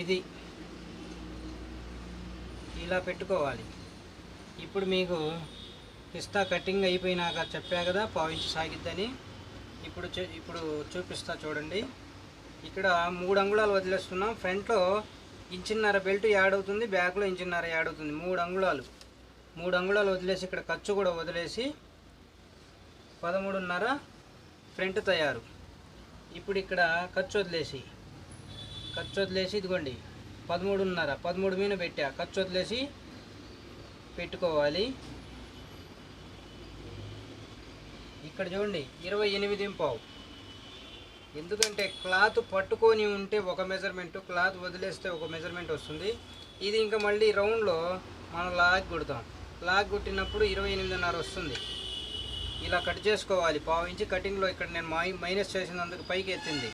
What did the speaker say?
ఇది ఇలా పెట్టుకోవాలి. ఇప్పుడు మీకు పిస్తా కటింగ్ అయిపోయినాక చెప్పా కదా 1/4 ఇంచు సాగిద్దని. ఇప్పుడు చూపిస్తా చూడండి. ఇక్కడ 3 అంగుళాలు వదిలేస్తున్నాం. ఫ్రంట్లో 1.5 ఇంచు బెల్ట్ యాడ్ అవుతుంది, బ్యాక్లో 1.5 ఇంచు యాడ్ అవుతుంది. 3 అంగుళాలు వదిలేసి ఇక్కడ ఖర్చు కూడా వదిలేసి 13.5 ఫ్రంట్ తయారు. ఇప్పుడు ఇక్కడ ఖర్చు వదిలేసి ఇదిగోండి 13.5 మీద పెట్టా. ఖర్చు వదిలేసి పెట్టుకోవాలి. ఇక్కడ చూడండి 28.5. ఎందుకంటే క్లాత్ పట్టుకొని ఉంటే ఒక మెజర్మెంట్, క్లాత్ వదిలేస్తే ఒక మెజర్మెంట్ వస్తుంది. ఇది ఇంకా మళ్ళీ రౌండ్లో మనం లాగ్ కుడతాం. లాగ్ కుట్టినప్పుడు 28.5 వస్తుంది. ఇలా కట్ చేసుకోవాలి. 1/4 ఇంచు కటింగ్లో ఇక్కడ నేను మైనస్ చేసినందుకు పైకి ఎత్తింది.